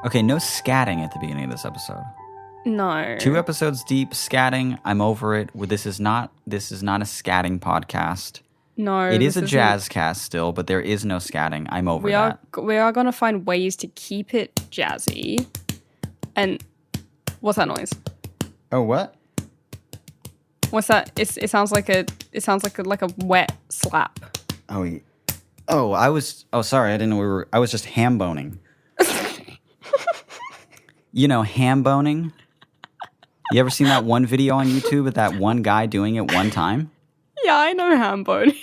Okay, no scatting at the beginning of this episode. No. 2 episodes deep, scatting. I'm over it. This is not a scatting podcast. No. It is a jazzcast still, but there is no scatting. I'm over that. We are going to find ways to keep it jazzy. And what's that noise? Oh, what? What's that? It sounds like a wet slap. Sorry, I didn't know I was just ham boning. You know, ham boning? You ever seen that one video on YouTube of that one guy doing it one time? Yeah, I know ham boning.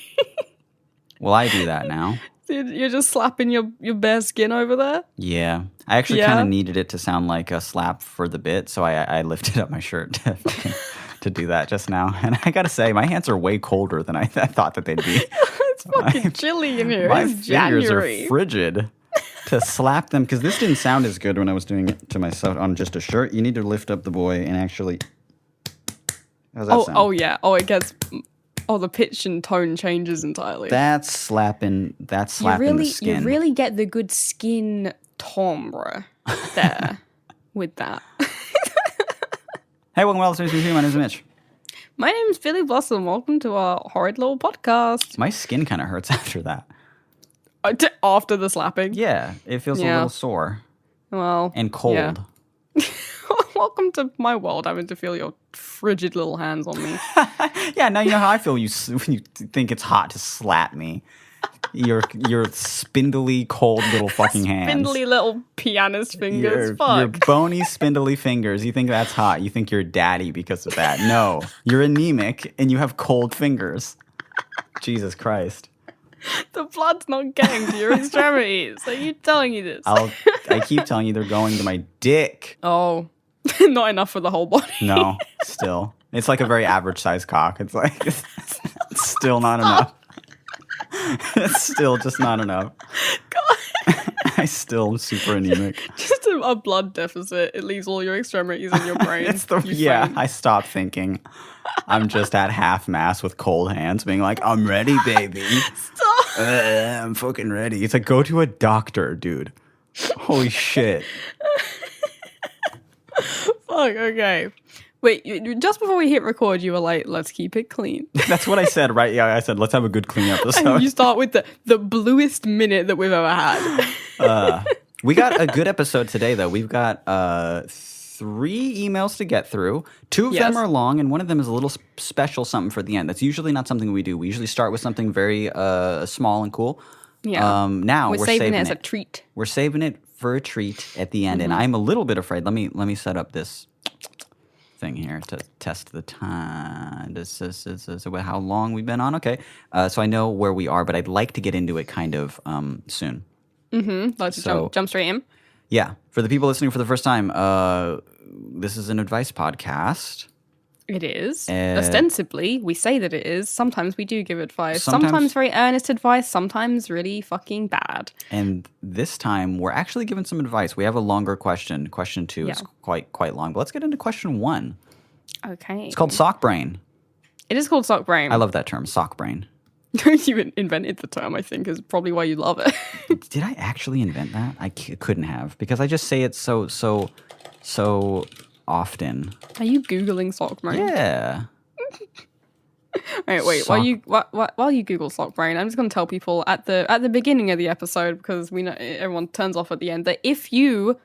Well, I do that now. So you're just slapping your bare skin over there? Yeah. I actually kind of needed it to sound like a slap for the bit, so I lifted up my shirt to do that just now. And I gotta say, my hands are way colder than I thought that they'd be. It's fucking chilly in here. My It's fingers January. are frigid. To slap them, because this didn't sound as good when I was doing it to myself on just a shirt. You need to lift up the boy and actually... How's that sound? Oh, yeah. Oh, it gets... Oh, the pitch and tone changes entirely. That's slapping the skin. You really get the good skin timbre there with that. Hey, welcome to All the Space Between. My name is Mitch. My name is Billy Blossom. Welcome to our horrid little podcast. My skin kind of hurts after that. After the slapping? Yeah, it feels a little sore. Well... And cold. Yeah. Welcome to my world, having to feel your frigid little hands on me. Yeah, now you know how I feel when you think it's hot to slap me. Your spindly, cold little fucking hands. Spindly little pianist fingers. Your bony, spindly fingers. You think that's hot. You think you're daddy because of that. No, you're anemic and you have cold fingers. Jesus Christ. The blood's not getting to your extremities. Are you telling you this? I keep telling you they're going to my dick. Oh, not enough for the whole body. No, still. It's like a very average size cock. It's like, it's still not enough. It's still just not enough. God. I still am super anemic. Just a blood deficit. It leaves all your extremities in your brain. I stopped thinking. I'm just at half mast with cold hands being like, I'm ready, baby. Stop. I'm fucking ready. It's like, go to a doctor, dude. Holy shit. Fuck, okay. Wait, just before we hit record, you were like, let's keep it clean. That's what I said, right? Yeah, I said, let's have a good clean episode. And you start with the bluest minute that we've ever had. We got a good episode today, though. We've got 3 emails to get through. 2 of them are long, and one of them is a little special something for the end. That's usually not something we do. We usually start with something very small and cool. Yeah. Now we're saving it as a treat. We're saving it for a treat at the end, and I'm a little bit afraid. Let me set up this thing here to test the time. This is how long we've been on. Okay, so I know where we are, but I'd like to get into it kind of soon. Let's jump straight in. Yeah, for the people listening for the first time, this is an advice podcast. It is. Ostensibly, we say that it is. Sometimes we do give advice. Sometimes Sometimes very earnest advice. Sometimes really fucking bad. And this time, we're actually giving some advice. We have a longer question. Question 2 is quite long. But let's get into question 1. Okay. It's called sock brain. It is called sock brain. I love that term, sock brain. You invented the term, I think, is probably why you love it. Did I actually invent that? I couldn't have, because I just say it so often. Are you Googling sock brain? Yeah. Alright, wait. While you Google sock brain, I'm just going to tell people at the beginning of the episode, because we know everyone turns off at the end, that if you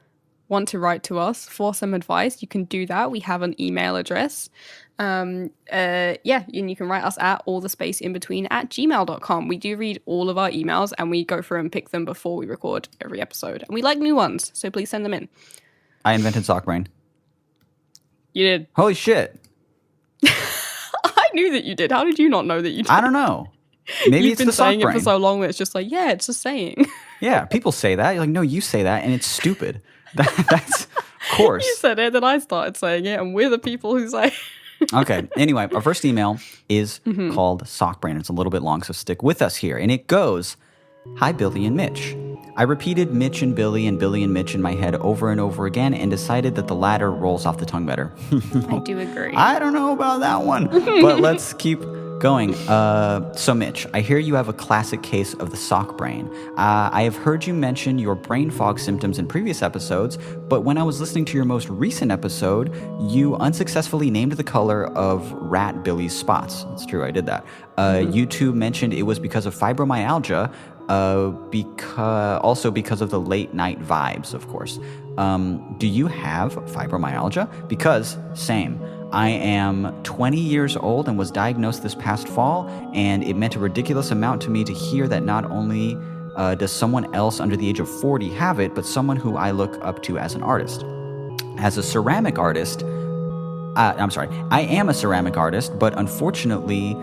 want to write to us for some advice, you can do that. We have an email address. And you can write us at allthespaceinbetween@gmail.com. We do read all of our emails and we go through and pick them before we record every episode. And we like new ones, so please send them in. I invented sock brain. You did. Holy shit. I knew that you did. How did you not know that you did? I don't know. Maybe it's the sock brain. You've been saying it for so long that it's just like, yeah, it's a saying. Yeah, people say that. You're like, no, you say that, and it's stupid. That's, of course. You said it, then I started saying it, and we're the people who say Okay, anyway, our first email is called Sock Brain. It's a little bit long, so stick with us here. And it goes, Hi, Billy and Mitch. I repeated Mitch and Billy and Mitch in my head over and over again and decided that the latter rolls off the tongue better. I do agree. I don't know about that one, but let's keep Going. So, Mitch, I hear you have a classic case of the sock brain. I have heard you mention your brain fog symptoms in previous episodes, but when I was listening to your most recent episode, you unsuccessfully named the color of Rat Billy's spots. It's true, I did that. You two mentioned it was because of fibromyalgia, because of the late night vibes, of course. Do you have fibromyalgia? Because, same. I am 20 years old and was diagnosed this past fall, and it meant a ridiculous amount to me to hear that not only does someone else under the age of 40 have it, but someone who I look up to as an artist. As a ceramic artist, I am a ceramic artist, but unfortunately,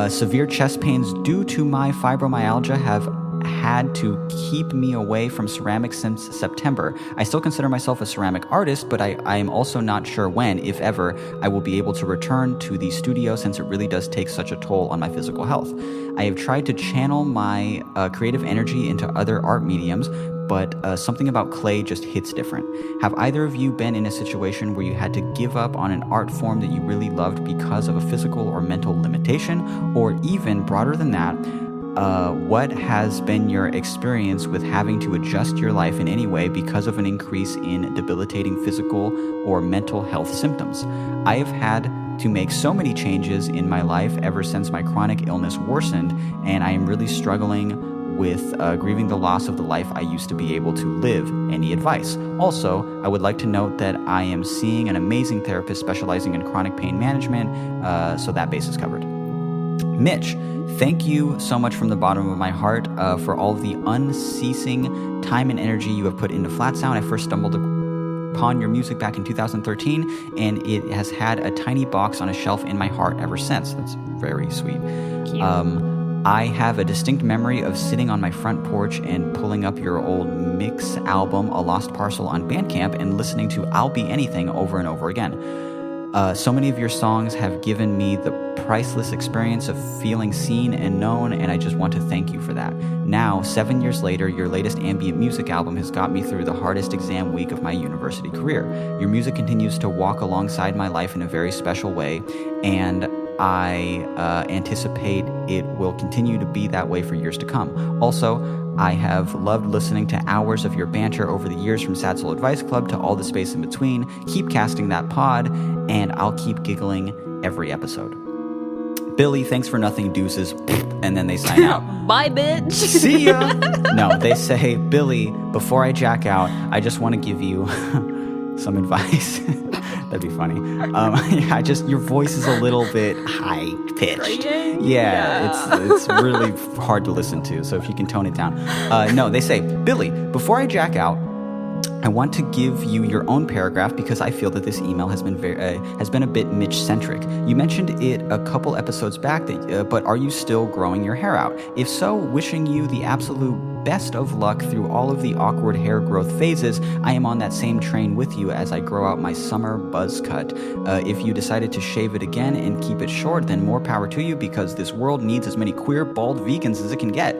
severe chest pains due to my fibromyalgia have had to keep me away from ceramics since September. I still consider myself a ceramic artist, but I am also not sure when, if ever, I will be able to return to the studio since it really does take such a toll on my physical health. I have tried to channel my creative energy into other art mediums, but something about clay just hits different. Have either of you been in a situation where you had to give up on an art form that you really loved because of a physical or mental limitation? Or even broader than that, what has been your experience with having to adjust your life in any way because of an increase in debilitating physical or mental health symptoms? I have had to make so many changes in my life ever since my chronic illness worsened, and I am really struggling with grieving the loss of the life I used to be able to live. Any advice? Also, I would like to note that I am seeing an amazing therapist specializing in chronic pain management, so that base is covered. Mitch, thank you so much from the bottom of my heart for all of the unceasing time and energy you have put into Flat Sound. I first stumbled upon your music back in 2013, and it has had a tiny box on a shelf in my heart ever since. That's very sweet. Cute. I have a distinct memory of sitting on my front porch and pulling up your old mix album, A Lost Parcel, on Bandcamp and listening to I'll Be Anything over and over again. So many of your songs have given me the priceless experience of feeling seen and known, and I just want to thank you for that. Now, 7 years later, your latest ambient music album has got me through the hardest exam week of my university career. Your music continues to walk alongside my life in a very special way, and I anticipate it will continue to be that way for years to come. Also, I have loved listening to hours of your banter over the years, from Sad Soul Advice Club to all the space in between. Keep casting that pod, and I'll keep giggling every episode. Billy, thanks for nothing, deuces, and then they sign out. Bye, bitch. See ya. No, they say, Billy, before I jack out, I just want to give you some advice. That'd be funny. Your voice is a little bit high pitched. Yeah, it's really hard to listen to. So if you can tone it down. No, they say, Billy, before I jack out, I want to give you your own paragraph because I feel that this email has been a bit Mitch-centric. You mentioned it a couple episodes back, but are you still growing your hair out? If so, wishing you the absolute best of luck through all of the awkward hair growth phases. I am on that same train with you as I grow out my summer buzz cut. If you decided to shave it again and keep it short, then more power to you, because this world needs as many queer, bald vegans as it can get.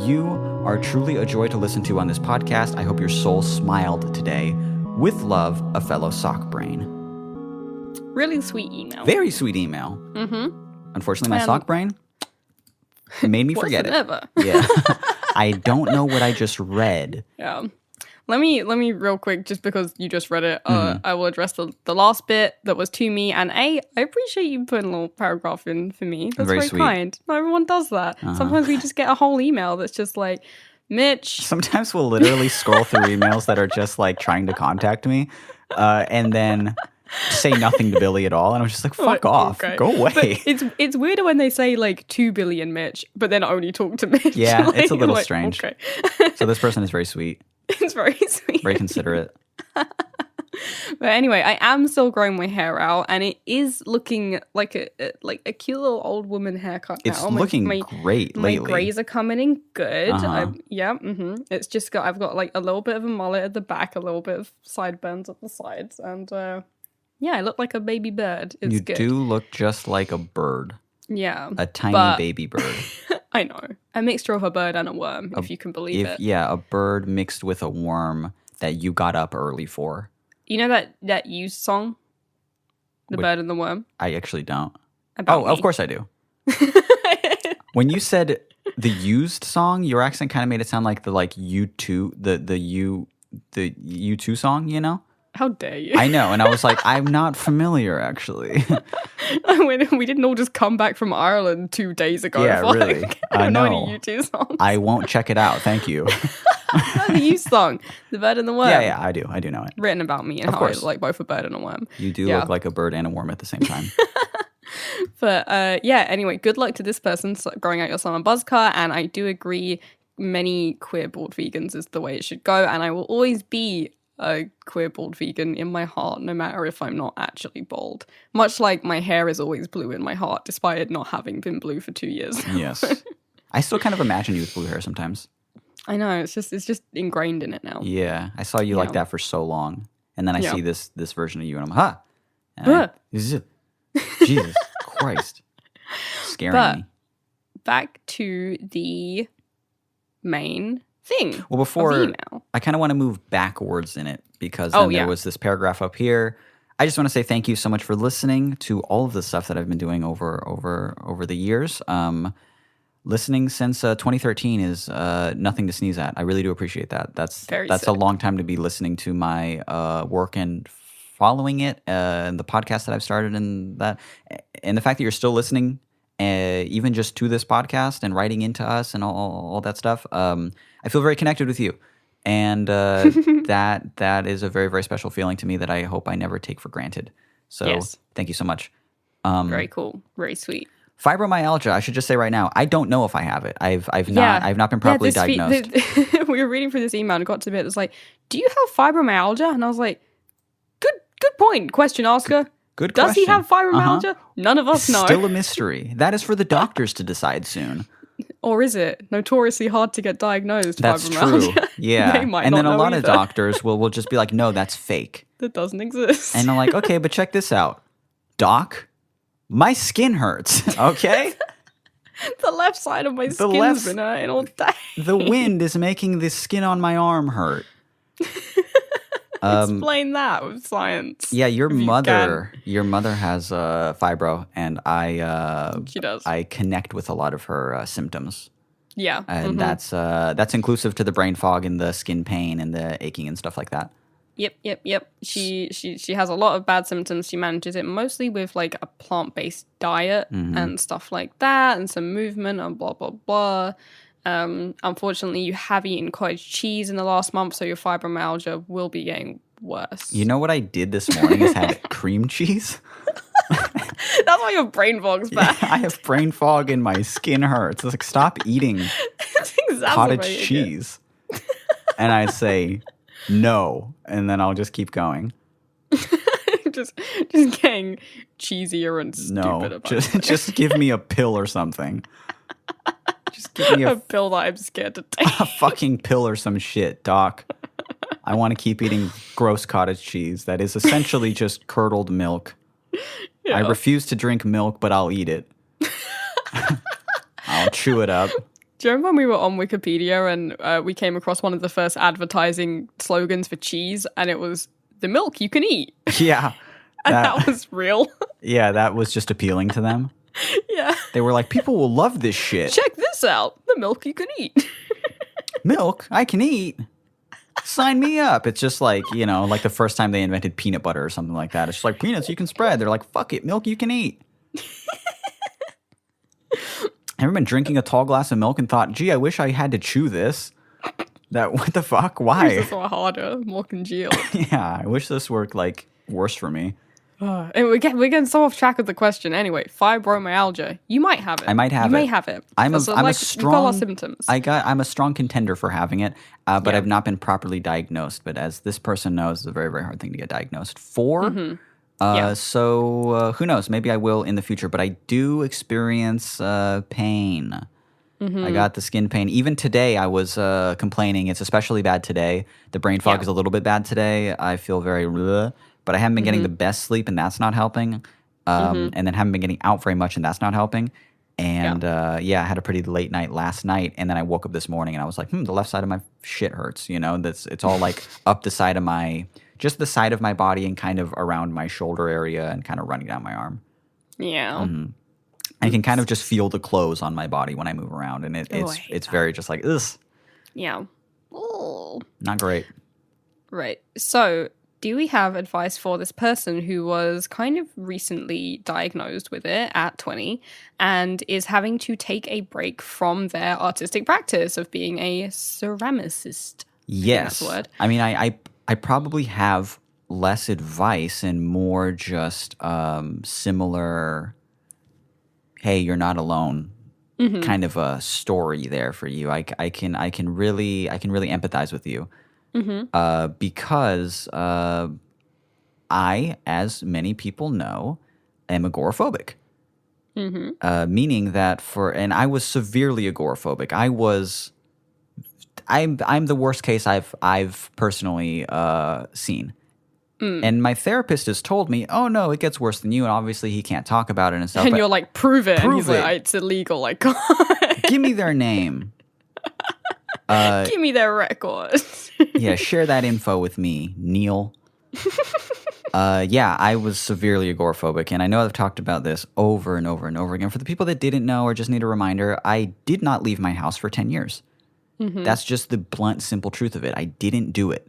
You are truly a joy to listen to on this podcast. I hope your soul smiled today. With love, a fellow sock brain. Really sweet email. Very sweet email. Mm-hmm. Unfortunately, my sock brain made me forget it. Ever. Yeah. I don't know what I just read. Yeah. Let me real quick, just because you just read it, I will address the last bit that was to me. And I appreciate you putting a little paragraph in for me. That's very sweet. Kind. Not everyone does that. Sometimes we just get a whole email that's just like, Mitch. Sometimes we'll literally scroll through emails that are just like trying to contact me, and then say nothing to Billy at all. And I'm just like, fuck off. Okay. Go away. But it's weirder when they say like to Billy and Mitch, but then only talk to Mitch. Yeah, like, it's a little strange. Okay. So this person is very sweet. It's very sweet. Very considerate. But anyway, I am still growing my hair out, and it is looking like a cute little old woman haircut now. It's looking great lately. My grays are coming in good. It's just I've got like a little bit of a mullet at the back, a little bit of sideburns at the sides, and I look like a baby bird. It's good. You do look just like a bird. Yeah. A tiny baby bird. I know. A mixture of a bird and a worm, if you can believe it. Yeah, a bird mixed with a worm that you got up early for. You know that used song? The Bird and the Worm? I actually don't. About me. Of course I do. When you said the used song, your accent kind of made it sound like the U2, the U2 song, you know? How dare you? I know, and I was like, I'm not familiar, actually. We didn't all just come back from Ireland 2 days ago. Yeah, really. I don't know No. any U2 songs. I won't check it out. Thank you. The youth song, The Bird and the Worm. Yeah, I do know it. Written about me and Of how course. I like both a bird and a worm. You do Yeah. look like a bird and a worm at the same time. But anyway, good luck to this person growing out your summer buzz cut. And I do agree, many queer bald vegans is the way it should go. And I will always be a queer bald vegan in my heart, no matter if I'm not actually bald. Much like my hair is always blue in my heart, despite it not having been blue for 2 years. Yes. I still kind of imagine you with blue hair sometimes. I know, it's just ingrained in it now. Yeah. I saw you like Yeah. that for so long. And then I Yeah. see this version of you and I'm, Jesus Christ. Scaring But- me. Back to the main thing. Well, before of email. I kind of want to move backwards in it because Oh, then yeah. there was this paragraph up here. I just want to say thank you so much for listening to all of the stuff that I've been doing over the years. Listening since 2013 is nothing to sneeze at. I really do appreciate that. That's Very a sick. long time to be listening to my work and following it, and the podcast that I've started, and the fact that you're still listening, even just to this podcast and writing into us and all that stuff. I feel very connected with you, and that is a very, very special feeling to me that I hope I never take for granted. So Yes. thank you so much. Very cool. Very sweet. Fibromyalgia, I should just say right now, I don't know if I have it. I've not been properly diagnosed. We were reading through this email and got to a bit. It's like, do you have fibromyalgia? And I was like, good point. Question asker. Good Does he question. have fibromyalgia? None of us know. Still a mystery. That is for the doctors to decide soon. Or is it notoriously hard to get diagnosed? That's fibromyalgia? true. Yeah. They might and not then a know lot of either. doctors will just be like, no, that's fake. That doesn't exist. And I'm like, okay, but check this out. Doc, my skin hurts, okay? the left side of my skin's left- been hurting all day. The wind is making the skin on my arm hurt. Explain that with science. Yeah, your if you mother has fibro, and She does. I connect with a lot of her symptoms. Yeah. And that's inclusive to the brain fog and the skin pain and the aching and stuff like that. Yep. She has a lot of bad symptoms. She manages it mostly with like a plant-based diet and stuff like that, and some movement and blah blah blah. Unfortunately, you have eaten cottage cheese in the last month, so your fibromyalgia will be getting worse. You know what I did this morning is had cream cheese. That's why your brain fog's bad. I have brain fog and my skin hurts. It's like, stop eating It's exacerbating cottage it. cheese. And I say no, and then I'll just keep going. just getting cheesier and stupid No, about it. just give me a pill or something. Just give me A a pill that I'm scared to take. fucking pill or some shit, doc. I want to keep eating gross cottage cheese that is essentially just curdled milk. I refuse to drink milk, but I'll eat it. I'll chew it up. Do you remember when we were on Wikipedia and we came across one of the first advertising slogans for cheese, and it was the milk you can eat, Yeah. and that was real. Yeah, that was just appealing to them. Yeah, They were like, people will love this shit. check this out, the milk you can eat. Milk I can eat. Sign me up. It's just like, like the first time they invented peanut butter or something like that. It's just like peanuts you can spread. They're like, fuck it, milk you can eat. Ever been drinking a tall glass of milk and thought, gee, I wish I had to chew this? What the fuck? Why? This is harder, more congealed. Yeah, I wish this worked like worse for me. And we're getting so off track of the question. Anyway, fibromyalgia. You might have it. I might have you it. may have it. I'm a You've got a lot strong of symptoms. I'm a strong contender for having it, but Yeah. I've not been properly diagnosed. But as this person knows, it's a very, very hard thing to get diagnosed for. Yeah. So who knows? Maybe I will in the future. But I do experience pain. I got the skin pain. Even today, I was complaining. It's especially bad today. The brain fog Yeah. is a little bit bad today. I feel very, bleh, but I haven't been getting the best sleep, and that's not helping. And then haven't been getting out very much, and that's not helping. And I had a pretty late night last night, and then I woke up this morning, and I was like, the left side of my shit hurts. It's all like up the side of just the side of my body, and kind of around my shoulder area, and kind of running down my arm. Yeah. I can kind of just feel the clothes on my body when I move around, and I hate it's that. very just like, ugh, Yeah. Oh. not great. Right. So, do we have advice for this person who was kind of recently diagnosed with it at 20 and is having to take a break from their artistic practice of being a ceramicist? Yes. That's the word. I mean, I probably have less advice and more just similar, hey, you're not alone kind of a story there for you. I can really empathize with you. Because I, as many people know, am agoraphobic. Meaning that and I was severely agoraphobic. I'm the worst case I've personally seen. And my therapist has told me, oh no, it gets worse than you, and obviously he can't talk about it and stuff. And but you're like, prove it. And he's Prove like, it. it's illegal. Like, God. give me their name. Give me their record. Yeah, share that info with me, Neil. Yeah, I was severely agoraphobic, and I know I've talked about this over and over and over again. For the people that didn't know or just need a reminder, I did not leave my house for 10 years. That's just the blunt, simple truth of it. I didn't do it.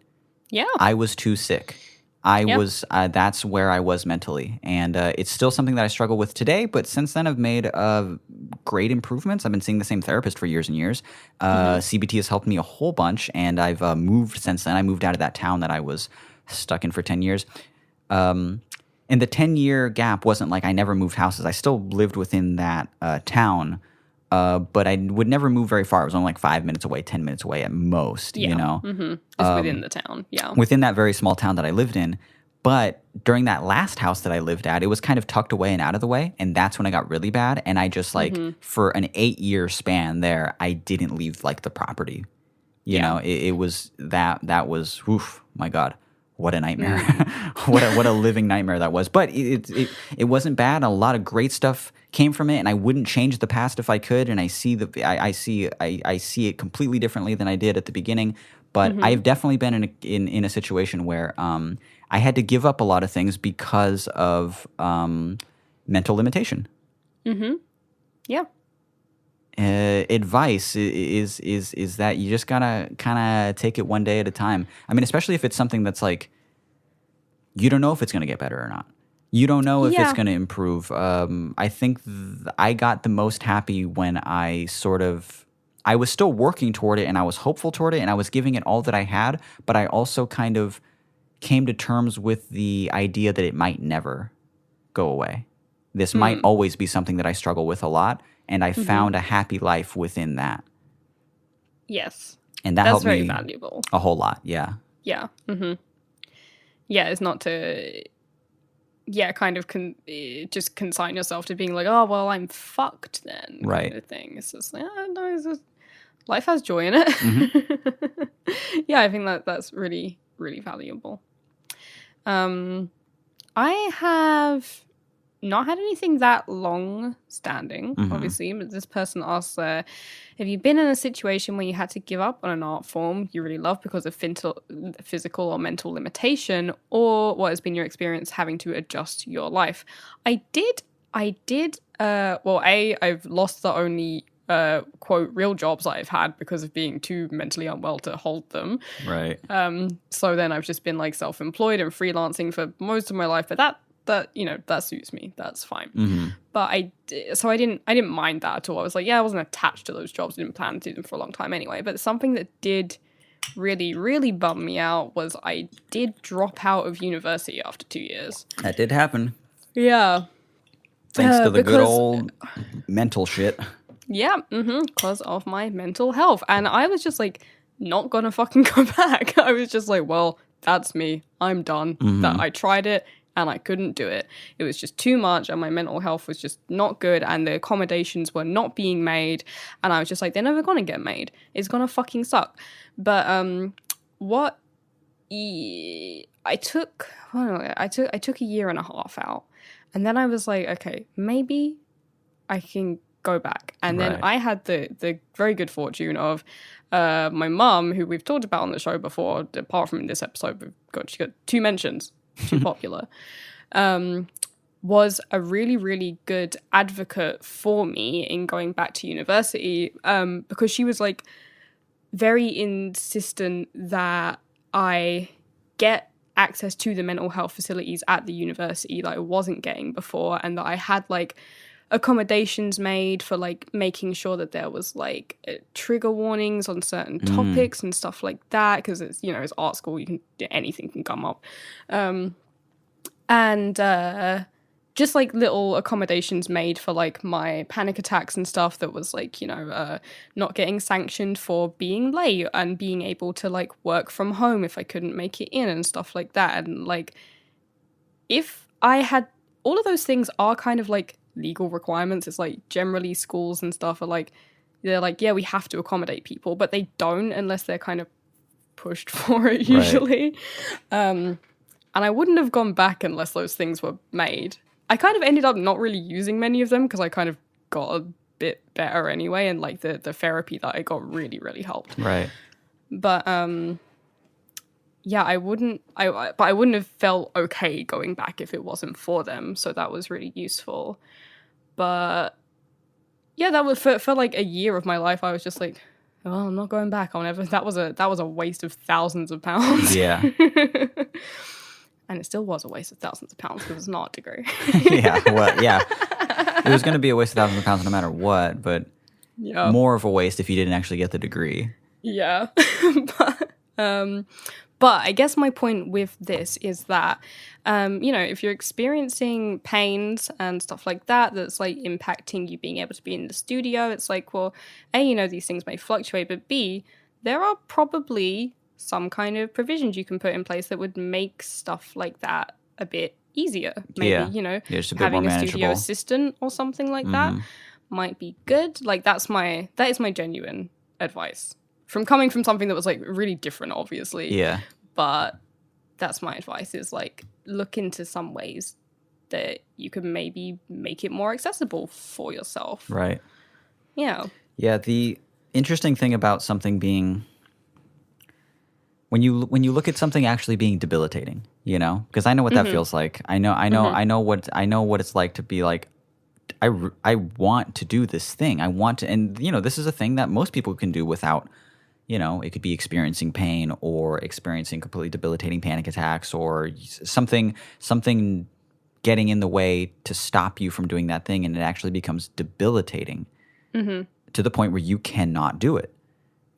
Yeah. I was too sick. That's where I was mentally. And it's still something that I struggle with today, but since then I've made great improvements. I've been seeing the same therapist for years and years. CBT has helped me a whole bunch, and I've moved since then. I moved out of that town that I was stuck in for 10 years. And the 10-year gap wasn't like I never moved houses. I still lived within that town, but I would never move very far. It was only like 5 minutes away, 10 minutes away at most, you know? It's within the town. Yeah. Within that very small town that I lived in. But during that last house that I lived at, it was kind of tucked away and out of the way. And that's when it got really bad. And I just for an 8-year span there, I didn't leave like the property. You know, it was that was, oof, my God. What a nightmare! what a living nightmare that was. But it wasn't bad. A lot of great stuff came from it, and I wouldn't change the past if I could. And I see I see it completely differently than I did at the beginning. But I've definitely been in a situation where I had to give up a lot of things because of mental limitation. Yeah. Advice is that you just gotta kind of take it one day at a time. I mean, especially if it's something that's like you don't know if it's gonna get better or not. You don't know if it's gonna improve. I think I got the most happy when I was still working toward it, and I was hopeful toward it, and I was giving it all that I had. But I also kind of came to terms with the idea that it might never go away. This might always be something that I struggle with a lot. And I found a happy life within that. Yes. And that That's helped very me valuable. a whole lot, yeah. Yeah. Yeah, it's not to, kind of just consign yourself to being like, oh, well, I'm fucked then. Right. Kind of thing. It's just like, no, it's just, life has joy in it. Yeah, I think that's really, really valuable. I have not had anything that long standing, obviously, but this person asks, have you been in a situation where you had to give up on an art form you really love because of physical or mental limitation, or what has been your experience having to adjust your life? I did, I've lost the only, quote, real jobs I've had because of being too mentally unwell to hold them. Right. So then I've just been like self-employed and freelancing for most of my life, but that suits me. That's fine. But I didn't mind that at all. I was like, yeah, I wasn't attached to those jobs. I didn't plan to do them for a long time anyway. But something that did really, really bum me out was I did drop out of university after 2 years. That did happen. Yeah. Thanks to the good old mental shit. Yeah, because of my mental health. And I was just like, not gonna fucking go back. I was just like, well, that's me. I'm done. That I tried it. And I couldn't do it. It was just too much, and my mental health was just not good, and the accommodations were not being made. And I was just like, they're never gonna get made. It's gonna fucking suck. But I took a year and a half out, and then I was like, okay, maybe I can go back. And then I had the very good fortune of my mum, who we've talked about on the show before. Apart from in this episode, she got 2 mentions. Too popular. was a really, really good advocate for me in going back to university, because she was like very insistent that I get access to the mental health facilities at the university that I wasn't getting before, and that I had like accommodations made for like making sure that there was like trigger warnings on certain topics and stuff like that, because it's, you know, it's art school, anything can come up, and just like little accommodations made for like my panic attacks and stuff, that was like, you know, not getting sanctioned for being late, and being able to like work from home if I couldn't make it in and stuff like that. And like, if I had all of those things are kind of like legal requirements. It's like generally schools and stuff are like, they're like, yeah, we have to accommodate people, but they don't unless they're kind of pushed for it usually. And I wouldn't have gone back unless those things were made. I kind of ended up not really using many of them because I kind of got a bit better anyway, and like the therapy that I got really, really helped. Right. But yeah, I wouldn't have felt okay going back if it wasn't for them. So that was really useful. But yeah, that was for like a year of my life. I was just like, oh, I'm not going back. I'll never. That was a waste of thousands of pounds. Yeah. And it still was a waste of thousands of pounds because it's not a degree. Yeah. Well, yeah. It was going to be a waste of thousands of pounds no matter what, but more of a waste if you didn't actually get the degree. Yeah. But I guess my point with this is that, you know, if you're experiencing pains and stuff like that, that's like impacting you being able to be in the studio, it's like, well, A, you know, these things may fluctuate, but B, there are probably some kind of provisions you can put in place that would make stuff like that a bit easier. Maybe, you know, just a bit having more a studio manageable assistant or something like that might be good. Like that is my genuine advice. Coming from something that was like really different, obviously. Yeah. But that's my advice, is like look into some ways that you can maybe make it more accessible for yourself. Right. Yeah. Yeah. The interesting thing about something being, when you look at something actually being debilitating, you know, because I know what that feels like. I know what it's like to be like, I want to do this thing. I want to, and you know, this is a thing that most people can do without, you know, it could be experiencing pain or experiencing completely debilitating panic attacks or something getting in the way to stop you from doing that thing, and it actually becomes debilitating to the point where you cannot do it.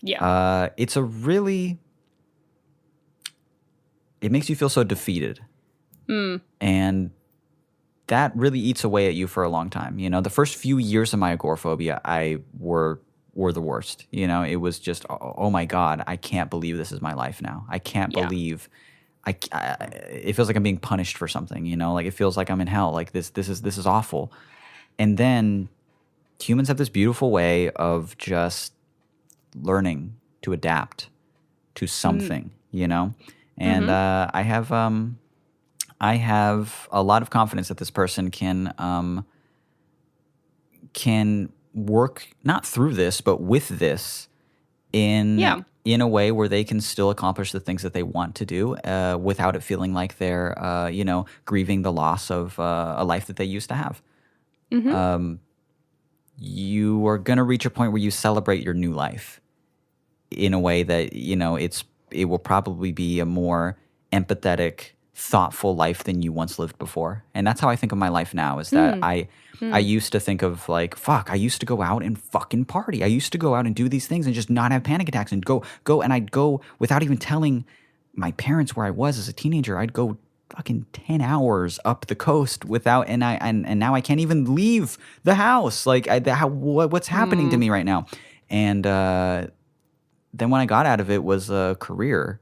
Yeah. It makes you feel so defeated. And that really eats away at you for a long time. You know, the first few years of my agoraphobia, were the worst. You know, it was just, oh my God, I can't believe this is my life now. I can't believe it feels like I'm being punished for something, you know, like it feels like I'm in hell. Like this is awful. And then humans have this beautiful way of just learning to adapt to something, you know? And I have a lot of confidence that this person can work not through this, but with this in a way where they can still accomplish the things that they want to do without it feeling like they're, you know, grieving the loss of a life that they used to have. You are going to reach a point where you celebrate your new life in a way that, you know, it will probably be a more empathetic, thoughtful life than you once lived before. And that's how I think of my life now, is that I used to think of like, fuck, I used to go out and fucking party. I used to go out and do these things and just not have panic attacks and go and I'd go without even telling my parents where I was as a teenager. I'd go fucking 10 hours up the coast without, and now I can't even leave the house. Like what's happening to me right now? And then when I got out of it was a career,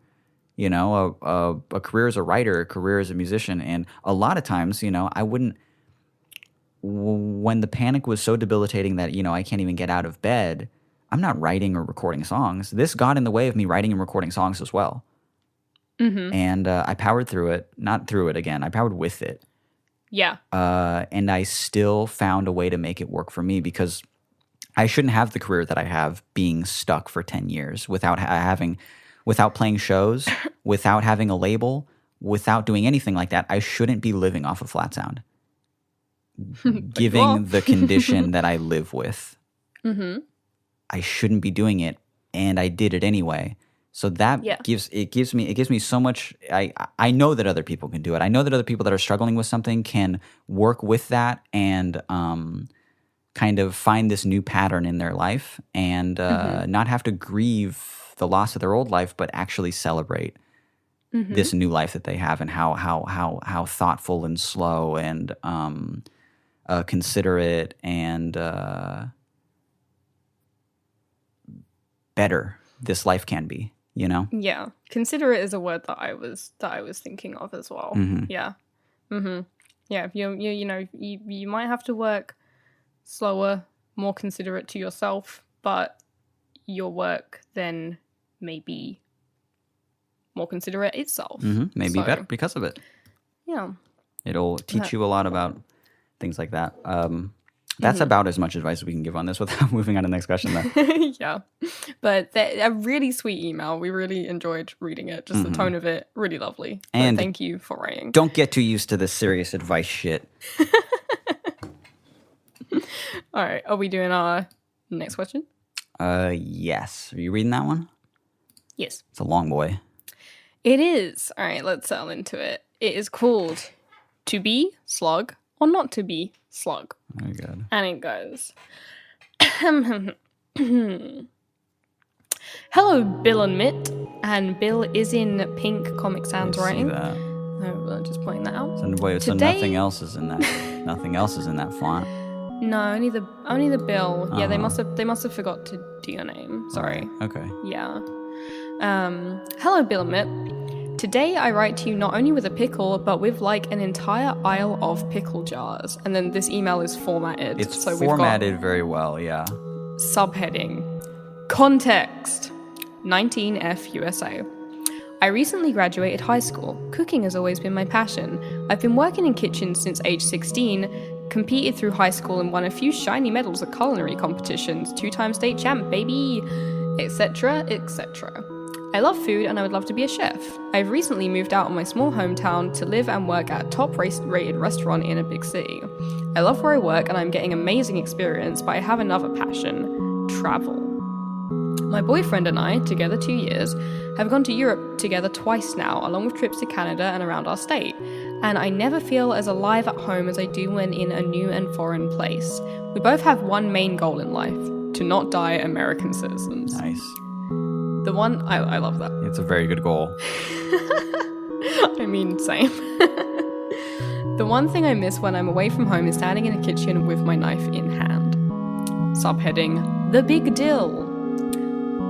you know, a career as a writer, a career as a musician. And a lot of times, you know, when the panic was so debilitating that, you know, I can't even get out of bed, I'm not writing or recording songs. This got in the way of me writing and recording songs as well. And I powered through it, not through it again. I powered with it. Yeah. And I still found a way to make it work for me, because I shouldn't have the career that I have being stuck for 10 years without playing shows, without having a label, without doing anything like that. I shouldn't be living off of Flat Sound. given the condition that I live with, Mm-hmm. I shouldn't be doing it, and I did it anyway. So that gives me so much. I know that other people can do it. I know that other people that are struggling with something can work with that and kind of find this new pattern in their life and not have to grieve the loss of their old life, but actually celebrate this new life that they have and how thoughtful and slow and considerate and better this life can be. You know? Yeah. Considerate is a word that I was thinking of as well. Yeah. Yeah. You might have to work slower, more considerate to yourself, but your work then may be more considerate itself. Maybe better because of it. Yeah. It'll teach you a lot about things like that. That's about as much advice we can give on this without moving on to the next question, though. Yeah. But a really sweet email. We really enjoyed reading it. Just the tone of it, really lovely. And thank you for writing. Don't get too used to this serious advice shit. All right. Are we doing our next question? Yes. Are you reading that one? Yes. It's a long boy. It is. All right. Let's settle into it. It is called To Be Slug or Not To Be Slug. Very good. And it goes, hello, Bill and Mitt. And Bill is in Pink Comic Sans writing. That. I'm just pointing that out. So nothing else is in that. Nothing else is in that font. No, only the Bill. Yeah, they must have forgot to do your name. Sorry. Okay. Yeah. Hello, Bill and Mitt. Today I write to you not only with a pickle, but with like an entire aisle of pickle jars. And then this email is formatted. It's so formatted we've got very well, yeah. Subheading. Context. 19F USA. I recently graduated high school. Cooking has always been my passion. I've been working in kitchens since age 16, competed through high school and won a few shiny medals at culinary competitions, 2-time state champ, baby, etc., etc. I love food and I would love to be a chef. I've recently moved out of my small hometown to live and work at a top-rated restaurant in a big city. I love where I work and I'm getting amazing experience, but I have another passion: travel. My boyfriend and I, together 2 years, have gone to Europe together twice now, along with trips to Canada and around our state. And I never feel as alive at home as I do when in a new and foreign place. We both have one main goal in life: to not die American citizens. Nice. The one, I love that. It's a very good goal. I mean, same. The one thing I miss when I'm away from home is standing in a kitchen with my knife in hand. Subheading, The Big Deal.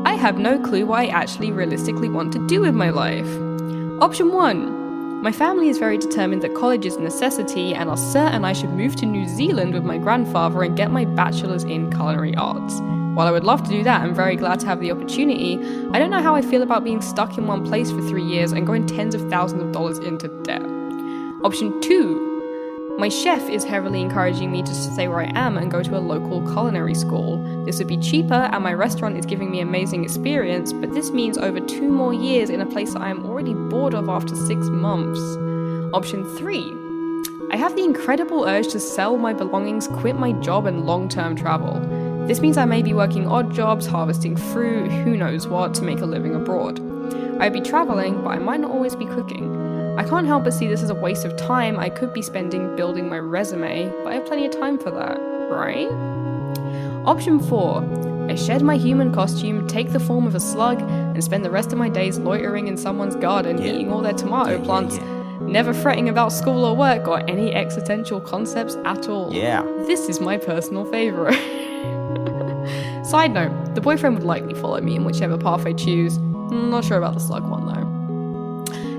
I have no clue what I actually realistically want to do with my life. Option 1. My family is very determined that college is a necessity and are certain I should move to New Zealand with my grandfather and get my bachelor's in culinary arts. While I would love to do that, I'm very glad to have the opportunity. I don't know how I feel about being stuck in one place for 3 years and going tens of thousands of dollars into debt. Option 2. My chef is heavily encouraging me to stay where I am and go to a local culinary school. This would be cheaper and my restaurant is giving me amazing experience, but this means over 2 more years in a place that I am already bored of after 6 months. Option 3. I have the incredible urge to sell my belongings, quit my job and long-term travel. This means I may be working odd jobs, harvesting fruit, who knows what, to make a living abroad. I'd be traveling, but I might not always be cooking. I can't help but see this as a waste of time I could be spending building my resume, but I have plenty of time for that, right? Option 4. I shed my human costume, take the form of a slug, and spend the rest of my days loitering in someone's garden, eating all their tomato plants, never fretting about school or work or any existential concepts at all. Yeah. This is my personal favourite. Side note, the boyfriend would likely follow me in whichever path I choose. Not sure about the slug one though.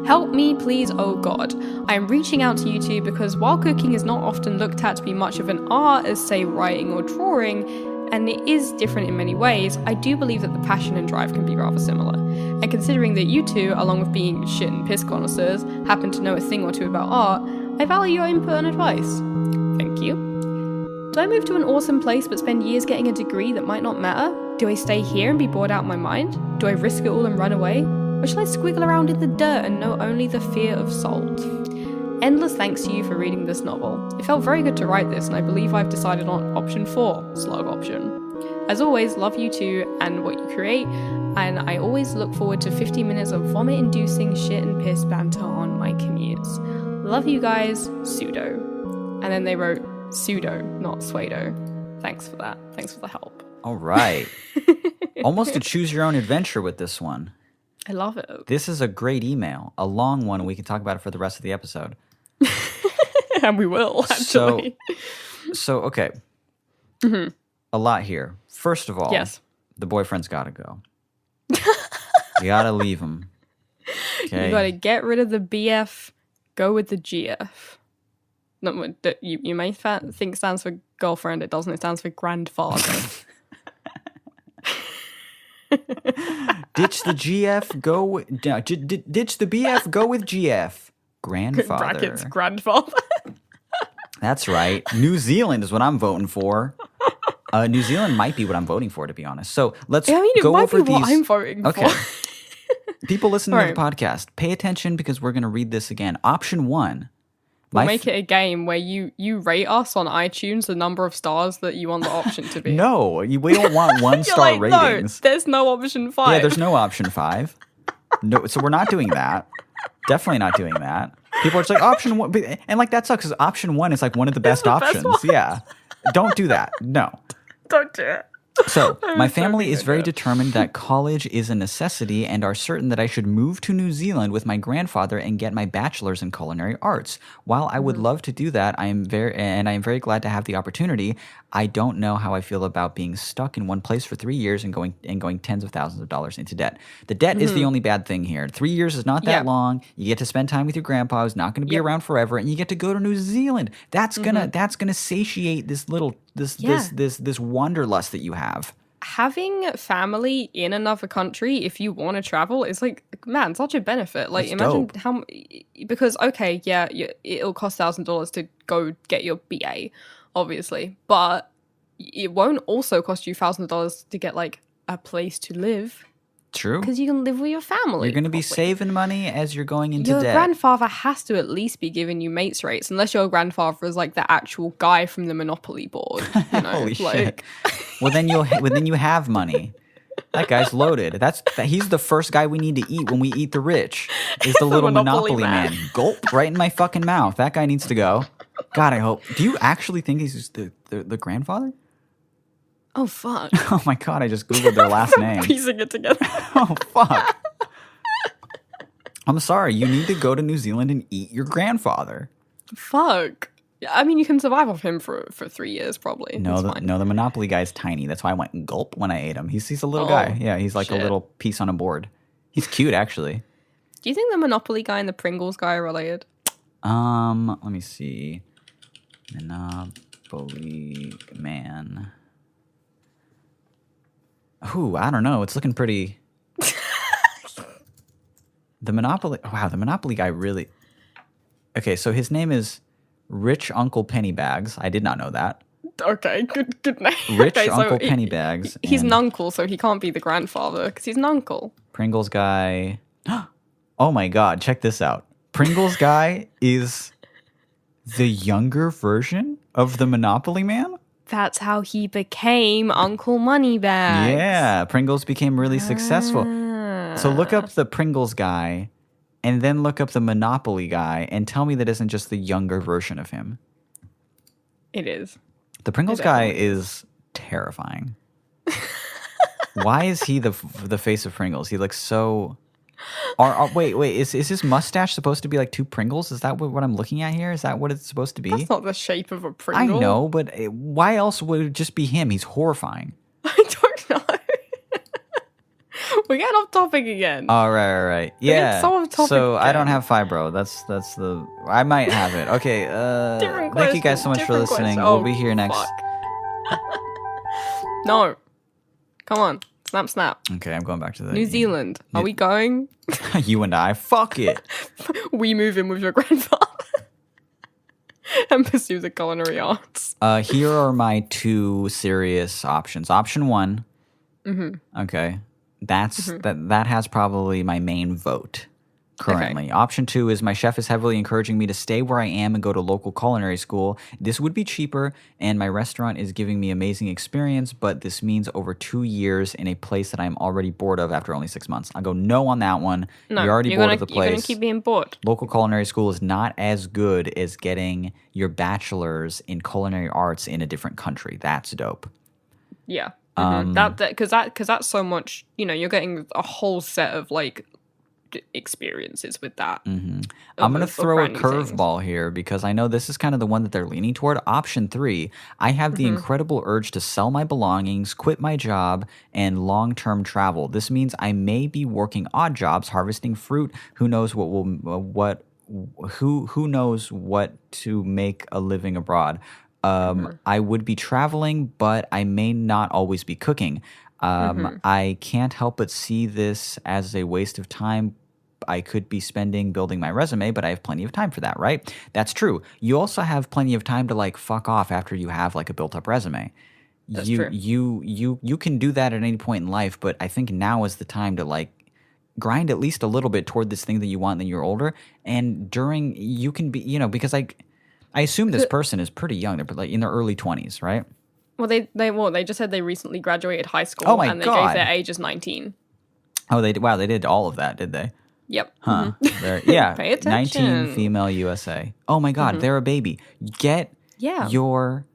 Help me please, oh god. I am reaching out to you two because while cooking is not often looked at to be much of an art as say writing or drawing, and it is different in many ways, I do believe that the passion and drive can be rather similar. And considering that you two, along with being shit and piss connoisseurs, happen to know a thing or two about art, I value your input and advice. Thank you. Do I move to an awesome place but spend years getting a degree that might not matter? Do I stay here and be bored out of my mind? Do I risk it all and run away? Or shall I squiggle around in the dirt and know only the fear of salt? Endless thanks to you for reading this novel. It felt very good to write this, and I believe I've decided on option 4, slug option. As always, love you too and what you create, and I always look forward to 50 minutes of vomit-inducing shit and piss banter on my commutes. Love you guys, pseudo. And then they wrote pseudo, not pseudo. Thanks for that. Thanks for the help. All right. Almost a choose your own adventure with this one. I love it. This is a great email, a long one. We can talk about it for the rest of the episode. And we will, actually. So okay. A lot here. First of all, yes. The boyfriend's got to go. You got to leave him. Okay? You got to get rid of the BF, go with the GF. No, you may think stands for girlfriend. It doesn't. It stands for grandfather. Ditch the GF, go... ditch the BF, go with GF. Grandfather. Brackets, grandfather. That's right. New Zealand is what I'm voting for. New Zealand might be what I'm voting for, to be honest. So let's go over these. What I'm voting for. People listening to the podcast, pay attention because we're going to read this again. Option 1. We'll make it a game where you rate us on iTunes the number of stars that you want the option to be. No, we don't want 1-star ratings. No, there's no option 5. Yeah, there's no option 5. No, so we're not doing that. Definitely not doing that. People are just like, option 1. And like that sucks because option 1 is like one of the best options. Yeah. Don't do that. No. Don't do it. So, my family is very determined that college is a necessity and are certain that I should move to New Zealand with my grandfather and get my bachelor's in culinary arts. While I would love to do that, I am very glad to have the opportunity. I don't know how I feel about being stuck in one place for 3 years and going tens of thousands of dollars into debt. The debt is the only bad thing here. 3 years is not that long. You get to spend time with your grandpa who's not going to be around forever, and you get to go to New Zealand. That's gonna satiate this wanderlust that you have. Having family in another country, if you want to travel, is like, man, such a benefit. Like, It's imagine dope. how, because okay, yeah, it'll cost $1,000 to go get your BA, obviously, but it won't also cost you $1,000 to get like a place to live. True. Because you can live with your family. You're going to be saving money as you're going into your debt. grandfather has to at least be giving you mates rates, unless your grandfather is like the actual guy from the Monopoly board. You know? Holy like... shit. Well, then you have money. That guy's loaded. He's the first guy we need to eat when we eat the rich. Is the little Monopoly man. Gulp right in my fucking mouth. That guy needs to go. God, I hope. Do you actually think he's the grandfather? Oh, fuck. Oh my god, I just Googled their last name. Piecing it together. Oh, fuck. I'm sorry, you need to go to New Zealand and eat your grandfather. Fuck. I mean, you can survive off him for 3 years, probably. No, the Monopoly guy's tiny. That's why I went gulp when I ate him. He's a little guy. Yeah, he's like a little piece on a board. He's cute, actually. Do you think the Monopoly guy and the Pringles guy are related? Let me see. Monopoly man. Ooh, I don't know. It's looking pretty. The Monopoly guy really. Okay, so his name is Rich Uncle Pennybags. I did not know that. Okay, good name. Rich okay, Uncle Pennybags. He's an uncle, so he can't be the grandfather because he's an uncle. Pringles guy. Oh my god, check this out. Pringles guy is the younger version of the Monopoly man? That's how he became Uncle Moneybags. Yeah, Pringles became really successful. So look up the Pringles guy and then look up the Monopoly guy and tell me that isn't just the younger version of him. It is. The Pringles guy is terrifying. Why is he the face of Pringles? He looks so... Wait, is his mustache supposed to be like two Pringles? Is that what I'm looking at here? Is that what it's supposed to be? That's not the shape of a Pringle. I know, but why else would it just be him? He's horrifying. I don't know. We're getting off topic again. All right. Yeah. So off topic so again. I don't have fibro. That's the. I might have it. Okay. Thank you guys so much for listening. We'll be here next. No. Come on. Snap. Okay, I'm going back to the New Zealand. Are we going? You and I. Fuck it. We move in with your grandfather and pursue the culinary arts. Here are my two serious options. Option 1. Mm-hmm. Okay. That has probably my main vote. currently. Option 2 is my chef is heavily encouraging me to stay where I am and go to local culinary school. This would be cheaper, and my restaurant is giving me amazing experience, but this means over 2 years in a place that I'm already bored of after only 6 months. I'll go no on that one. No, you're already bored of the place. You're going to keep being bored. Local culinary school is not as good as getting your bachelor's in culinary arts in a different country. That's dope. Yeah. Because that's so much, you're getting a whole set of like experiences with that. I'm going to throw a curveball here because I know this is kind of the one that they're leaning toward. Option 3, I have the incredible urge to sell my belongings, quit my job, and long-term travel. This means I may be working odd jobs, harvesting fruit. Who knows who knows what to make a living abroad. I would be traveling, but I may not always be cooking. I can't help but see this as a waste of time I could be spending building my resume, but I have plenty of time for that, right? That's true. You also have plenty of time to like fuck off after you have like a built-up resume. That's true. You can do that at any point in life, but I think now is the time to like grind at least a little bit toward this thing that you want when you're older. And you can be, because I assume this person is pretty young. They're like in their early 20s, right? Well, they just said they recently graduated high school. Oh my and they God. gave their age as 19. Oh, they did all of that, did they? Yep. Huh. Yeah. Pay attention. 19 female USA. Oh my God, they're a baby. Get your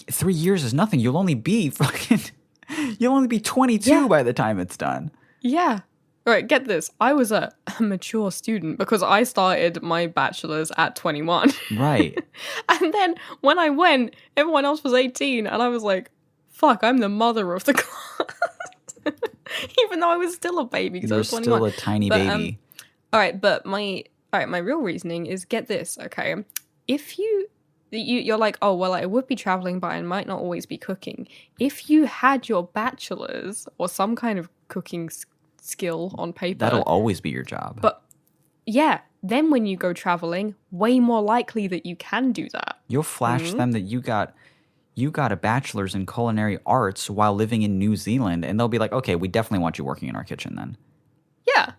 3 years is nothing. You'll only be 22 by the time it's done. Yeah. All right, get this. I was a mature student because I started my bachelor's at 21. Right. And then when I went, everyone else was 18. And I was like, fuck, I'm the mother of the class. Even though I was still a baby because I was 21. You're still a tiny baby. All right, but my real reasoning is get this, okay? If you're like, oh, well, I would be traveling, but I might not always be cooking. If you had your bachelor's or some kind of cooking skill on paper, that'll always be your job. But yeah, then when you go traveling, way more likely that you can do that. You'll flash them that you got a bachelor's in culinary arts while living in New Zealand, and they'll be like, okay, we definitely want you working in our kitchen then. Yeah.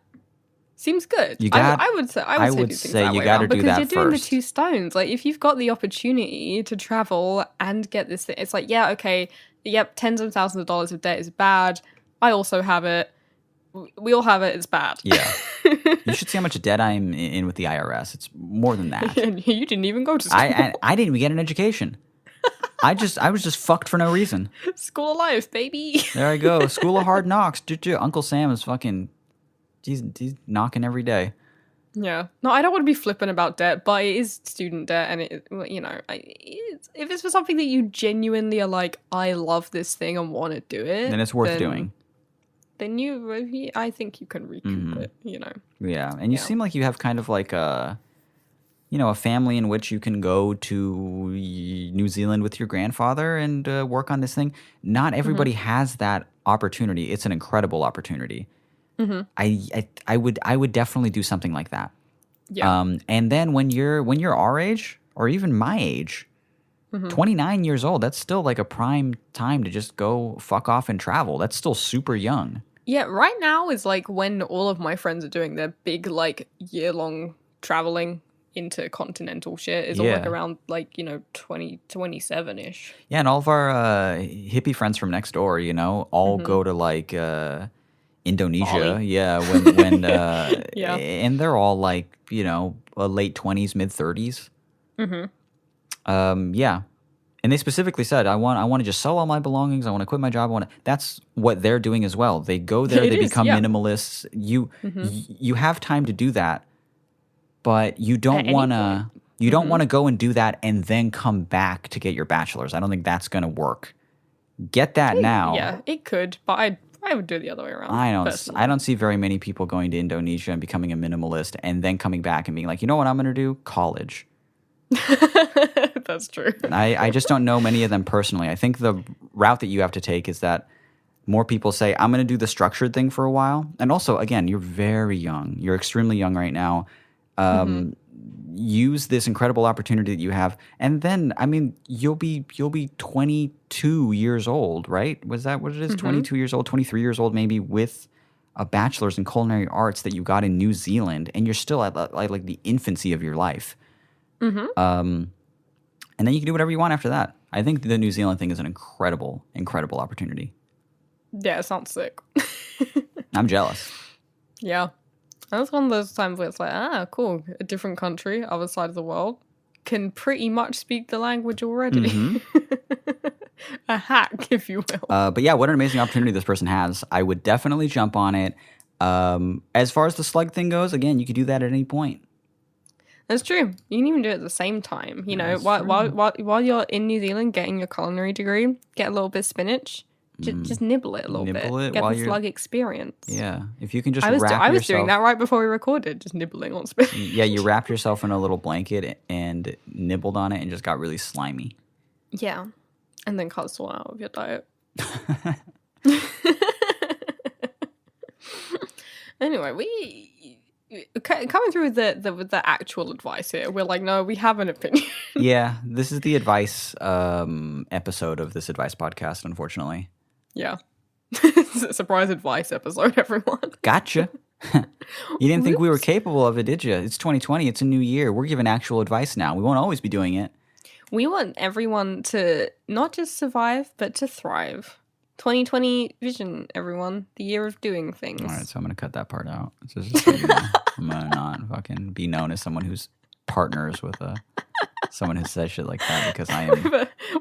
Seems good. I would say do things that you way got to around, do because that you're doing first. the two stones. Like if you've got the opportunity to travel and get this thing, it's like, yeah, okay, yep, tens of thousands of dollars of debt is bad. I also have it. We all have it. It's bad. Yeah. You should see how much debt I'm in with the IRS. It's more than that. You didn't even go to school. I didn't even get an education. I was just fucked for no reason. School of life, baby. There I go. School of hard knocks. Uncle Sam is fucking. He's knocking every day. Yeah. No, I don't want to be flippant about debt, but it is student debt, and if it's for something that you genuinely are like, I love this thing and want to do it, then it's worth doing. Then I think you can recoup it. Yeah, and you seem like you have kind of like a family in which you can go to New Zealand with your grandfather and work on this thing. Not everybody has that opportunity. It's an incredible opportunity. I would definitely do something like that. Yeah. And then when you're our age or even my age, 29 years old, that's still like a prime time to just go fuck off and travel. That's still super young. Yeah, right now is like when all of my friends are doing their big like year-long traveling intercontinental shit is all like around like 2027-ish. Yeah, and all of our hippie friends from next door, all go to like Indonesia. Bali. Yeah, when and they're all like late 20s, mid 30s. Yeah, and they specifically said, I want to just sell all my belongings. I want to quit my job. That's what they're doing as well. They go there, they become minimalists. You have time to do that, but you don't want to. You don't want to go and do that and then come back to get your bachelor's. I don't think that's going to work. Get that now. Yeah, it could, but I would do it the other way around. I don't see very many people going to Indonesia and becoming a minimalist and then coming back and being like, you know what I'm going to do? College. That's true. I just don't know many of them personally. I think the route that you have to take is that more people say, I'm going to do the structured thing for a while. And also, again, you're very young. You're extremely young right now. Use this incredible opportunity that you have. And then, I mean, you'll be 22 years old, right? Was that what it is? 22 years old, 23 years old, maybe with a bachelor's in culinary arts that you got in New Zealand, and you're still at like the infancy of your life. And then you can do whatever you want after that. I think the New Zealand thing is an incredible, incredible opportunity. Yeah, it sounds sick. I'm jealous. Yeah. And it's one of those times where it's like, cool, a different country, other side of the world, can pretty much speak the language already. A hack, if you will. But yeah, what an amazing opportunity this person has. I would definitely jump on it. As far as the slug thing goes, again, you could do that at any point. That's true. You can even do it at the same time. You know, while you're in New Zealand getting your culinary degree, get a little bit of spinach. Just nibble it a little bit. Get the slug experience. Yeah. If you can just I was doing that right before we recorded, just nibbling on spinach. Yeah, you wrapped yourself in a little blanket and nibbled on it and just got really slimy. Yeah. And then cut soil out of your diet. Anyway, we coming through with the actual advice here. We're like, no, we have an opinion. Yeah, this is the advice episode of this advice podcast, unfortunately. Yeah. It's a surprise advice episode, everyone. Gotcha. You didn't think we were capable of it, did you? It's 2020. It's a new year. We're giving actual advice now. We won't always be doing it. We want everyone to not just survive, but to thrive. 2020 vision, everyone. The year of doing things. All right, so I'm going to cut that part out. Just so you know, I'm going to not fucking be known as someone who's partners with someone who says shit like that, because I am...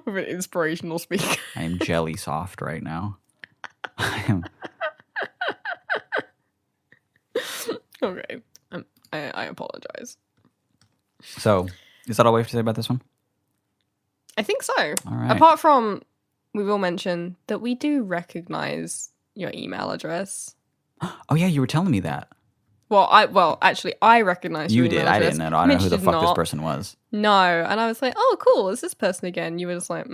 with an inspirational speaker. I am jelly soft right now. I am... Okay. I apologize. So, is that all we have to say about this one? I think so. All right. Apart from, we will mention that we do recognize your email address. Oh yeah, you were telling me that. Well, actually, I recognize your email address. I didn't know. I don't know who the fuck this person was. No, and I was like, oh, cool, it's this person again. You were just like,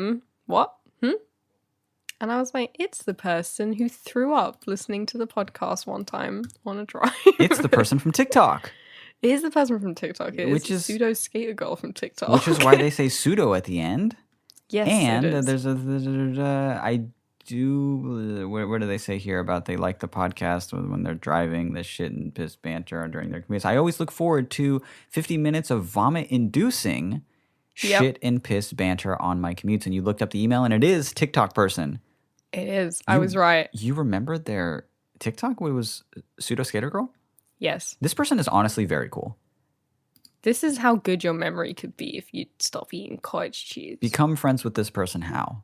what? And I was like, it's the person who threw up listening to the podcast one time on a drive. It's the person from TikTok. It is the person from TikTok. Which is pseudo skater girl from TikTok. Which is why they say pseudo at the end. Yes, and it is. Where do they say here about they like the podcast when they're driving, the shit and piss banter during their commutes? I always look forward to 50 minutes of vomit-inducing shit and piss banter on my commutes. And you looked up the email, and it is TikTok person. It is. I was right. You remembered their TikTok? It was pseudo skater girl? Yes. This person is honestly very cool. This is how good your memory could be if you stop eating cottage cheese. Become friends with this person how?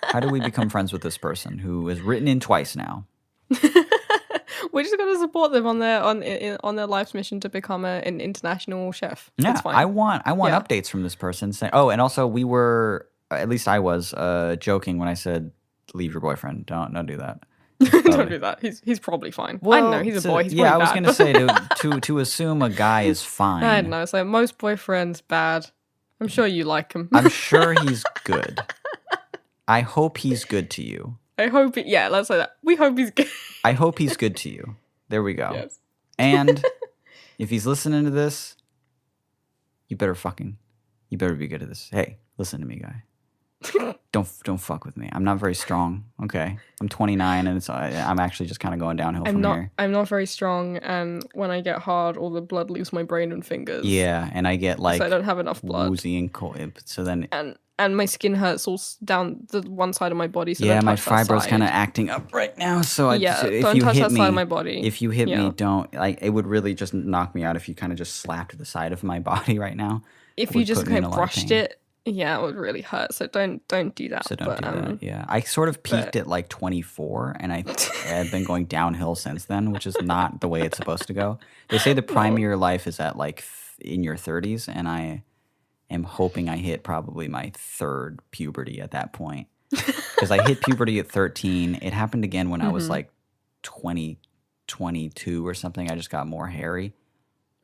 How do we become friends with this person who is written in twice now? We're just going to support them on their life's mission to become an international chef. Yeah, That's fine. I want updates from this person saying, oh, and also we were, at least I was, joking when I said, leave your boyfriend. Don't do that. Don't do that. He's probably fine. Well, I don't know. He's a boy. He's yeah, I was going to say to assume a guy is fine. I don't know. It's like most boyfriends bad. I'm sure you like him. I'm sure he's good. I hope he's good to you. I hope. Yeah, let's say that. We hope he's good. I hope he's good to you. There we go. Yes. And if he's listening to this, you better be good at this. Hey, listen to me, guy. Don't fuck with me. I'm not very strong. Okay, I'm 29, and I'm actually just kind of going downhill from here. I'm not very strong, and when I get hard, all the blood leaves my brain and fingers. Yeah, and I get like so I don't have enough blood. Woozy and cold. So then and my skin hurts all down the one side of my body. So yeah, don't my touch that fibro's side. kind of acting up right now. So don't touch that side of my body. If you hit me, don't like. It would really just knock me out if you kind of just slapped the side of my body right now. If you just kind of brushed it. Yeah, it would really hurt. So don't do that. So don't do that. Yeah, I sort of peaked at like 24, and I've been going downhill since then, which is not the way it's supposed to go. They say the prime of your life is at like in your 30s, and I am hoping I hit probably my third puberty at that point, because I hit puberty at 13. It happened again when I was like 20, 22 or something. I just got more hairy.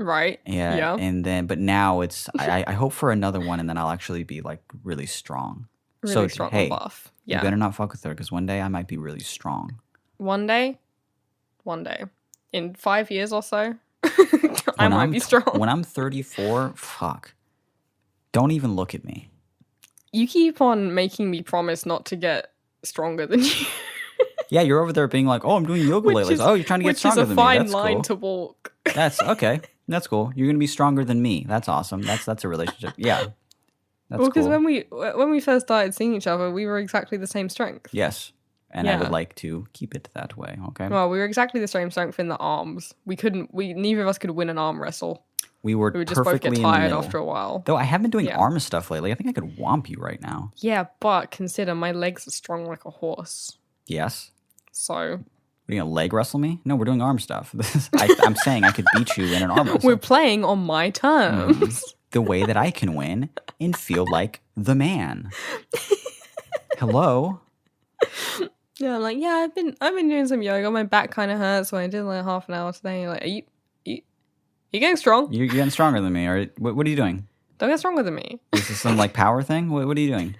Right. Yeah. And then, but now it's, I hope for another one, and then I'll actually be like really strong. Really strong and buff. Yeah. You better not fuck with her, because one day I might be really strong. One day. In 5 years or so, I might be strong. When I'm 34, fuck. Don't even look at me. You keep on making me promise not to get stronger than you. Yeah, you're over there being like, oh, I'm doing yoga lately. Oh, you're trying to get stronger than me. Which is a That's fine line cool. to walk. That's okay. That's cool. You're gonna be stronger than me. That's awesome. That's a relationship. Yeah, that's Well, because cool. when we first started seeing each other, we were exactly the same strength. Yes, and I would like to keep it that way. Okay. Well, we were exactly the same strength in the arms. Neither of us could win an arm wrestle. We would just both get tired after a while. Though I have been doing arm stuff lately. I think I could whomp you right now. Yeah, but consider my legs are strong like a horse. Yes. So. Are you gonna leg wrestle me? No, we're doing arm stuff. I'm saying I could beat you in an arm wrestle. We're playing on my terms. The way that I can win and feel like the man. Hello. Yeah, I'm like, I've been doing some yoga. My back kind of hurts, so I did like half an hour today. You're like, are you getting strong? You're getting stronger than me. Or what are you doing? Don't get stronger than me. Is this some like power thing? What are you doing?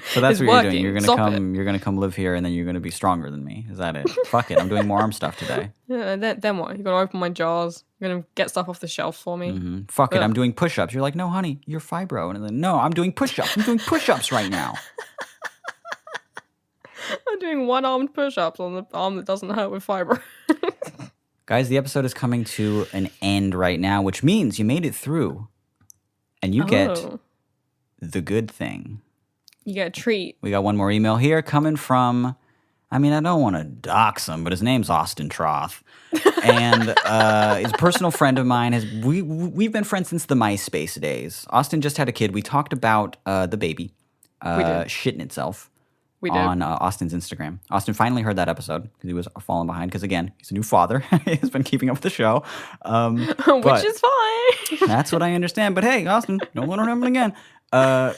So that's what you're doing. You're gonna come live here, and then you're gonna be stronger than me. Is that it? Fuck it. I'm doing more arm stuff today. Yeah. Then what? You're gonna open my jaws. You're gonna get stuff off the shelf for me. Mm-hmm. Fuck it. I'm doing push-ups. You're like, no, honey, you're fibro. And then, no, I'm doing push-ups. I'm doing push-ups right now. I'm doing one-armed push-ups on the arm that doesn't hurt with fiber. Guys, the episode is coming to an end right now, which means you made it through, and you get the good thing. You get a treat. We got one more email here coming from, I don't want to dox him, but his name's Austin Troth. And he's a personal friend of mine. We've been friends since the MySpace days. Austin just had a kid. We talked about the baby shitting itself on Austin's Instagram. Austin finally heard that episode because he was falling behind because, again, he's a new father. He's been keeping up with the show. Which is fine. That's what I understand. But hey, Austin, don't let it happen again.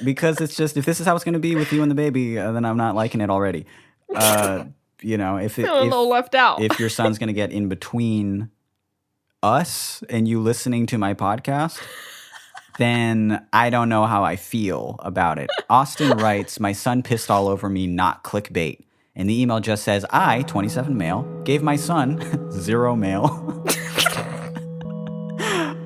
Because it's just, if this is how it's going to be with you and the baby, then I'm not liking it already. If a little left out. If your son's going to get in between us and you listening to my podcast, then I don't know how I feel about it. Austin writes, my son pissed all over me, not clickbait. And the email just says, I, 27 male, gave my son, 0 male,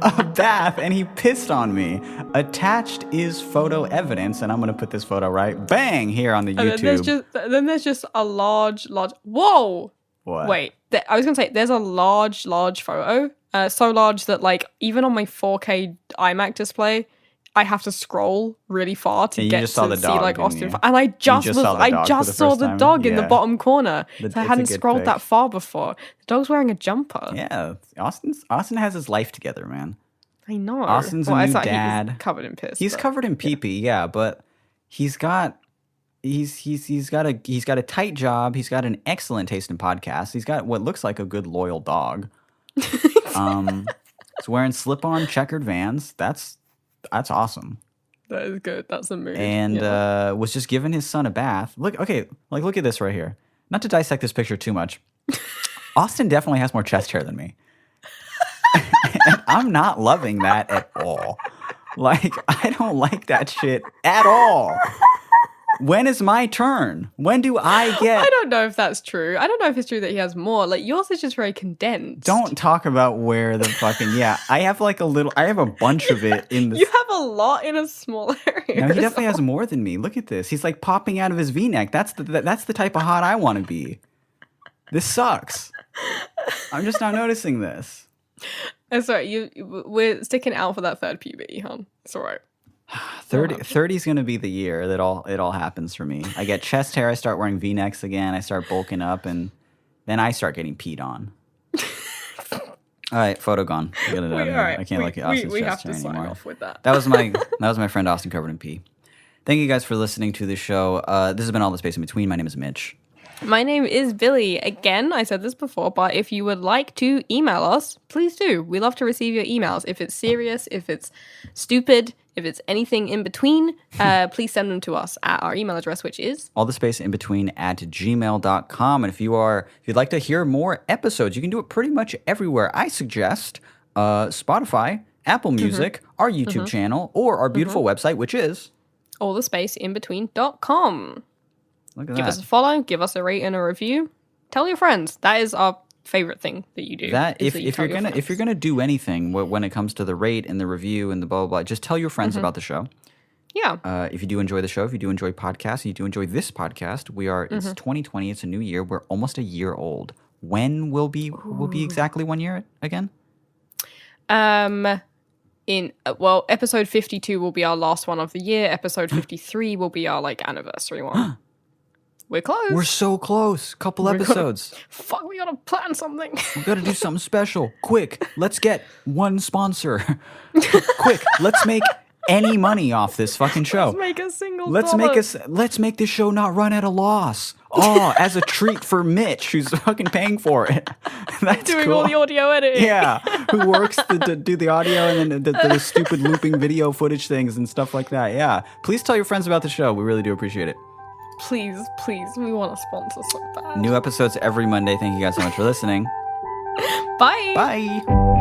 a bath and he pissed on me. Attached is photo evidence, and I'm going to put this photo right bang here on the YouTube. Then there's just a large. Whoa! What? Wait, I was going to say there's a large photo. So large that like even on my 4K iMac display, I have to scroll really far to get to see like Austin. And I just saw the dog in the bottom corner. So I hadn't scrolled that far before. The dog's wearing a jumper. Yeah, Austin has his life together, man. I know. Austin's a new dad. He's covered in piss. He's covered in pee-pee, yeah, but he's got a tight job. He's got an excellent taste in podcasts. He's got what looks like a good loyal dog. He's wearing slip-on checkered Vans. That's awesome. That is good. That's a mood. And was just giving his son a bath. Look at this right here. Not to dissect this picture too much. Austin definitely has more chest hair than me. And I'm not loving that at all. Like, I don't like that shit at all. When is my turn? When do I get... I don't know if that's true. I don't know if it's true that he has more. Like, yours is just very condensed. Don't talk about where the fucking... Yeah, I have like I have a bunch of it in the... You have a lot in a small area. No, he definitely has more than me. Look at this. He's like popping out of his V-neck. That's the type of hot I want to be. This sucks. I'm just not noticing this. It's all right. We're sticking out for that third puberty, huh? It's all right. 30 is going to be the year that it all happens for me. I get chest hair, I start wearing V-necks again, I start bulking up, and then I start getting peed on. All right, photo gone. Get it out of here. I can't look at Austin's chest hair anymore. Sign off with that. That was my friend Austin covered in pee. Thank you guys for listening to the show. This has been All the Space in Between. My name is Mitch. My name is Billy. Again, I said this before, but if you would like to email us, please do. We love to receive your emails. If it's serious, if it's stupid, if it's anything in between, please send them to us at our email address, which is allthespaceinbetween@gmail.com. And if you'd like to hear more episodes, you can do it pretty much everywhere. I suggest Spotify, Apple Music, our YouTube channel, or our beautiful website, which is allthespaceinbetween.com. Look at give us a follow, give us a rate and a review. Tell your friends. That is our favorite thing that you do. If you're gonna do anything when it comes to the rate and the review and the blah blah blah, just tell your friends about the show. Yeah. If you do enjoy the show, if you do enjoy podcasts, and you do enjoy this podcast, it's 2020. It's a new year. We're almost a year old. When will be exactly 1 year again? Episode 52 will be our last one of the year. Episode 53 will be our anniversary one. We're close. We're so close. Couple episodes. We gotta plan something. We gotta do something special. Quick, let's get one sponsor. Quick, let's make any money off this fucking show. Let's make a single dollar. Let's make this show not run at a loss. Oh, as a treat for Mitch, who's fucking paying for it. That's doing cool. all the audio editing. Yeah, who works to do the audio and then the stupid looping video footage things and stuff like that. Yeah, please tell your friends about the show. We really do appreciate it. Please, we want a sponsor so bad. New episodes every Monday. Thank you guys so much for listening. Bye. Bye.